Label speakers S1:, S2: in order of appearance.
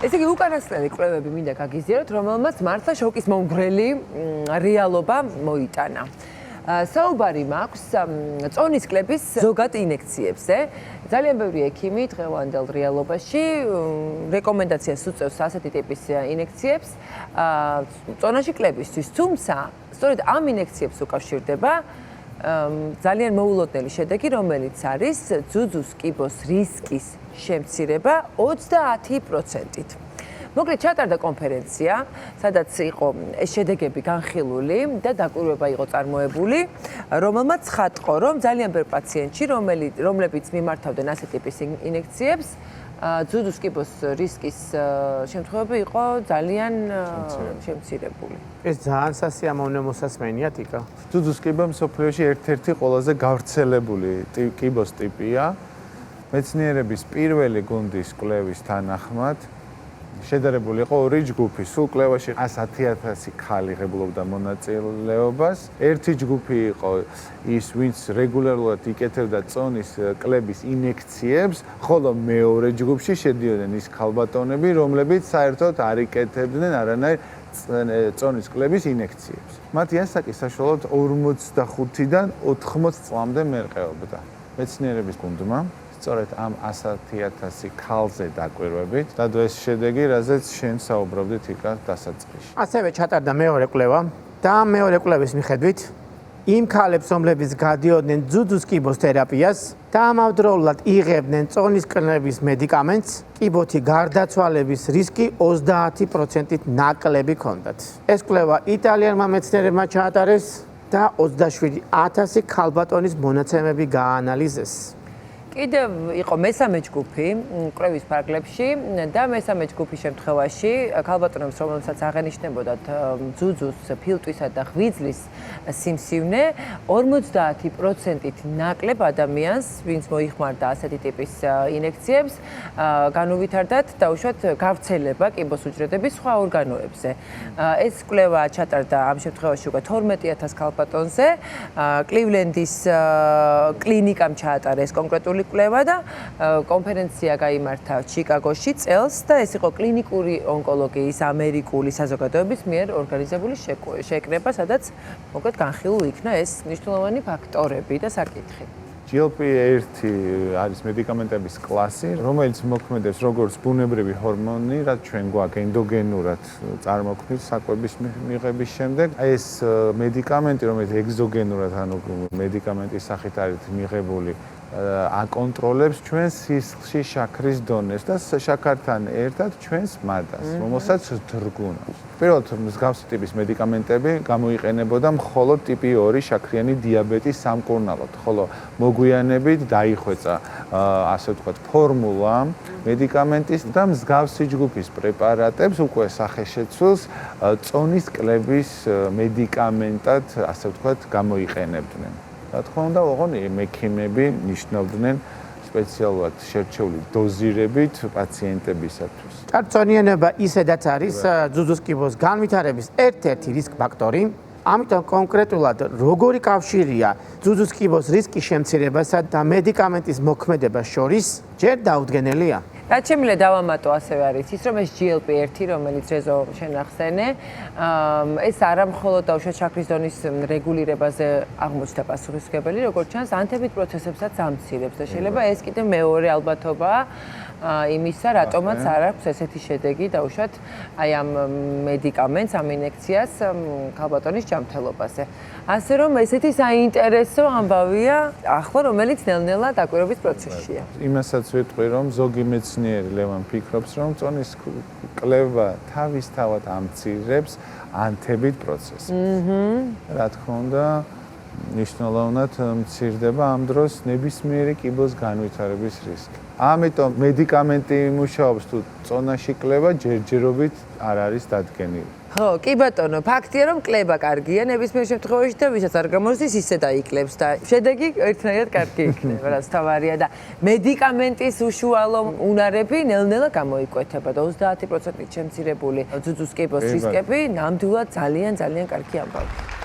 S1: ესე იგი უკანასკნელი კვლევები მინდა გაგიზიაროთ, რომელმაც მართლა შოკის მომგვრელი რეალობა მოიტანა. საუბარი მაქვს წონის კლების ზოგად ინექციებზე. ძალიან ბევრი ექიმი დღევანდელ რეალობაში რეკომენდაციას უწევს ასეთი ტიპის ინექციებს წონაში კლებისთვის. თუმცა, სწორედ ამ ინექციებს უკავშირდება ძალიან მოულოდნელი შედეგი, რომელიც არის ძუძუს კიბოს რისკის შემცირება 30%-ით. მოკლედ ჩატარდა კონფერენცია, სადაც იყო ეს შედეგები განხილული და დაკვირვება იყო წარმოებული, რომელმაც ხატყო, რომ ძალიან ბევრ პაციენტში, რომლებიც მიმართავდნენ ასეთ ტიპის ინექციებს, ძუძუს კიბოს რისკის შემთხვევები იყო ძალიან შემცირებული.
S2: ეს ძალიან სასიამოვნო მოსასმენია, ტიკა.
S3: ძუძუს კიბო მსოფლიოში ერთ-ერთი ყველაზე გავრცელებული კიბოს ტიპია. მეცნიერების პირველი გუნდის კვლევის თანახმად შედარებული იყო ორი ჯგუფი. სულ კვლევაში 110,000 ქალი ღებულობდა მონაწილეობას. ერთი ჯგუფი იყო ის, ვინც რეგულარულად იკეთებდა წონის კლების ინექციებს, ხოლო მეორე ჯგუფში შედიოდნენ ის ქალბატონები, რომლებიც საერთოდ არ იკეთებდნენ არანაირ წონის კლების ინექციებს. მათი ასაკი საშუალოდ 45-დან 80 წლამდე მერყეობდა. მეცნიერების გუნდმა სწორედ ამ 110,000 ქალზე დაკვირვებით დადო ეს შედეგი, რაზეც შენ საუბრობდი თიკა დასაწყისში.
S2: ასევე ჩატარდა მეორე კვლევა და მეორე კვლევის მიხედვით იმ ქალებს, რომლებიც გადიოდნენ ძუძუს კიბოს თერაპიას და ამავდროულად იღებდნენ წონის კლების მედიკამენტს, კიბოთი გარდაცვალების რისკი 30%-ით ნაკლები ჰქონდათ. ეს კვლევა იტალიელმა მეცნიერებმა ჩაატარეს და 27,000 ქალბატონის მონაცემები გააანალიზეს.
S1: კიდევ იყო მესამე ჯგუფი კვლევის ფარგლებში და მესამე ჯგუფის შემთხვევაში ქალბატონებს, რომელსაც აღენიშნებოდათ ძუძუს, ფილტვისა და ღვიძლის სიმსივნე, 50%-ით ნაკლებ ადამიანს, ვინც მოიხმარდა ასეთი ტიპის ინექციებს, განუვითარდათ დაუშვათ გავრცელება კიბოს უჯრედების სხვა ორგანოებზე. ეს კვლევა ჩატარდა ამ შემთხვევაში უკვე 12,000 ქალბატონზე. კლივლენდის კლინიკამ ჩაატარა ეს კონკრეტული კვლევა და კონფერენცია გაიმართა ჩიკაგოში წელს და ეს იყო კლინიკური ონკოლოგიის ამერიკული საზოგადოების მიერ ორგანიზებული შეკრება, სადაც მოკლედ განხილულ იქნა ეს მნიშვნელოვანი ფაქტორები და საკითხი.
S3: GLP-1 არის მედიკამენტების კლასი, რომელიც მოქმედებს როგორც ბუნებრივი ჰორმონი, რაც ჩვენ გვაქვს ენდოგენურად წარმოქმნის საკვების მიღების შემდეგ. ეს მედიკამენტი, რომელიც ეგზოგენურად, ანუ მედიკამენტის სახით არის მიღებული, აკონტროლებს ჩვენს სისხლში შაქრის დონეს და შაქართან ერთად ჩვენს მადას, რომელსაც დრგუნავს. პირველად მსგავსი ტიპის მედიკამენტები გამოიყენებოდა მხოლოდ ტიპი 2 შაქრიანი დიაბეტის სამკურნალოდ, ხოლო მოგვიანებით დაიხვეწა ასე ვთქვათ ფორმულა მედიკამენტის და მსგავსი ჯგუფის პრეპარატებს უკვე სახეშეცვლს წონის კლების მედიკამენტად ასე ვთქვათ გამოიყენებდნენ. რა თქმა უნდა, ოღონდ ექიმები ნიშნავდნენ სპეციალურად შერჩეული დოზირებით პაციენტებისათვის.
S2: წონიანობა ისედაც არის ძუძუს კიბოს განვითარების ერთ-ერთი რისკ ფაქტორი. ამიტომ კონკრეტულად როგორი კავშირია ძუძუს კიბოს რისკის შემცირებასა და მედიკამენტის მოქმედებას შორის, ჯერ დაუდგენელია.
S1: რაც შემიძლია დავამატო ასევე არის ის, რომ ეს GLP-1, რომელიც რეზო შენ ახსენე, ეს არა მხოლოდ დაუშვათ შაქრის დონის რეგულირებაზე აღმოჩნდა პასუხისმგებელი, როგორც ჩანს, ანთებით პროცესებსაც ამცირებს და შეიძლება ეს კიდევ მეორე ალბათობაა იმისა, რატომაც არ აქვს ესეთი შედეგი დაუშვათ აი ამ მედიკამენტს, ამ ინექციას ქალბატონის ჯანმრთელობაზე. ასე რომ ესეთი საინტერესო ამბავია ახლა, რომელიც ნელ-ნელა დაკვირვების პროცესშია.
S3: იმასაც ვიტყვი, რომ ზოგი მეცნიერი ლევან ფიქრობს, რომ წონის კლება თავისთავად ამცირებს ანთებით პროცესს. რა თქმა უნდა, მნიშვნელოვნად მცირდება ამ დროს ნებისმიერი კიბოს განვითარების რისკი. ამიტომ მედიკამენტი მუშაობს თუ წონაში კლება ჯერჯერობით არ არის დადგენილი.
S1: ხო, კი ბატონო, ფაქტია რომ კლება კარგია ნებისმიერ შემთხვევაში და ვისაც არ გამოსდის ისე დაიკლებს და შედეგი ერთნაირად კარგი იქნება, რაც თავარია და მედიკამენტის უშუალო უნარები ნელ-ნელა გამოიკვეთება და 30%-ით შემცირებული ძუძუს კიბოს რისკები ნამდვილად ძალიან კარგი ამბავია.